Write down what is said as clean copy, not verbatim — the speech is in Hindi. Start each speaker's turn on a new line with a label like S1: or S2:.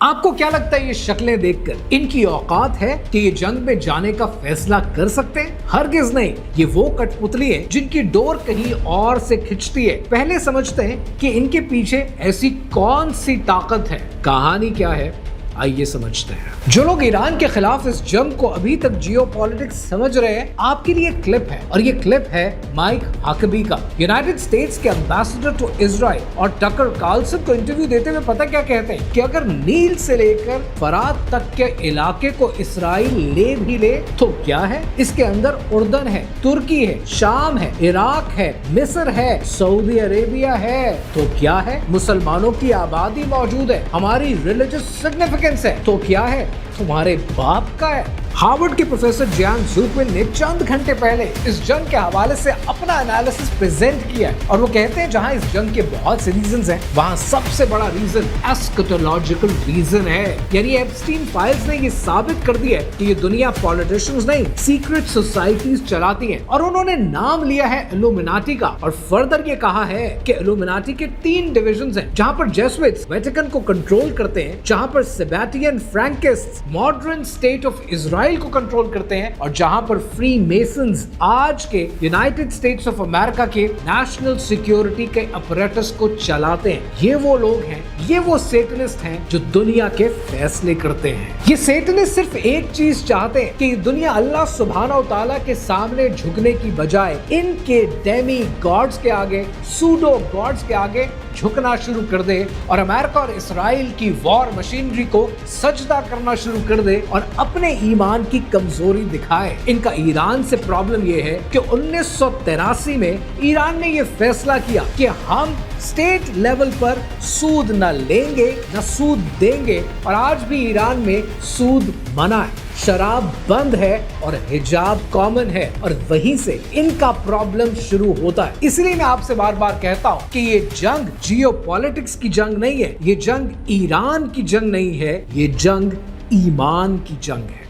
S1: आपको क्या लगता है ये शक्लें देखकर इनकी औकात है कि ये जंग में जाने का फैसला कर सकते हैं? हरगिज नहीं। ये वो कठपुतली है जिनकी डोर कहीं और से खिंचती है। पहले समझते हैं कि इनके पीछे ऐसी कौन सी ताकत है। कहानी क्या है, आइए समझते हैं। जो लोग ईरान के खिलाफ इस जंग को अभी तक जियोपॉलिटिक्स समझ रहे हैं, आपके लिए क्लिप है, और ये क्लिप है माइक हकबी का। यूनाइटेड स्टेट्स के एम्बेसडर टू इजराइल और टकर कार्लसन को इंटरव्यू देते हुए पता क्या कहते हैं कि अगर नील से लेकर फरात तक के इलाके को इसराइल ले भी ले तो क्या है, इसके अंदर उर्दन है, तुर्की है, शाम है, इराक है, मिस्र है, सऊदी अरेबिया है, तो क्या है, मुसलमानों की आबादी मौजूद है, हमारी रिलीजियस सिग्निफिकेंस है, तो क्या है, तुम्हारे बाप का है। हार्वर्ड के प्रोफेसर जैन ज़ुकविन ने चंद घंटे पहले इस जंग के हवाले से अपना एनालिसिस प्रेजेंट किया है, और वो कहते हैं जहां इस जंग के बहुत से रीजंस हैं, वहां सबसे बड़ा रीजन एस्कटोलॉजिकल रीजन है। यानी एप्स्टीन फाइल्स ने ये साबित कर दिया है कि ये दुनिया पॉलिटिशियंस नहीं, सीक्रेट सोसाइटीज चलाती हैं, और उन्होंने नाम लिया है इल्यूमिनाटी का। और फर्दर ये कहा है कि इल्यूमिनाटी के 3 डिविजन्स हैं, जहां पर जेसुइट्स वेटिकन को कंट्रोल करते हैं, जहां पर Sabbatean Frankist modern state of Israel को कंट्रोल करते हैं, और जहां पर फ्री मेसन्स आज के यूनाइटेड स्टेट्स ऑफ अमेरिका के नेशनल सिक्योरिटी के अपरेटस को चलाते हैं। ये वो लोग हैं, ये वो सेटनिस्ट हैं जो दुनिया के फैसले करते हैं। ये सेटनिस्ट सिर्फ एक चीज चाहते हैं कि दुनिया अल्लाह सुब्हानहू तआला के सामने झुकने की बजाय इनके डेमी गॉड्स के आगे, सूडो गॉड्स के आगे झुकना शुरू कर दे, और अमेरिका और इसराइल की वॉर मशीनरी को सजदा करना शुरू कर दे और अपने ईमान की कमजोरी दिखाए। इनका ईरान से प्रॉब्लम यह है कि 1983 में ईरान ने यह फैसला किया कि हम स्टेट लेवल पर सूद न लेंगे न सूद देंगे, और आज भी ईरान में सूद मना है, शराब बंद है और हिजाब कॉमन है, और वहीं से इनका प्रॉब्लम शुरू होता है। इसलिए मैं आपसे बार बार कहता हूं कि ये जंग जियोपॉलिटिक्स की जंग नहीं है, ये जंग ईरान की जंग नहीं है, ये जंग ईमान की जंग है।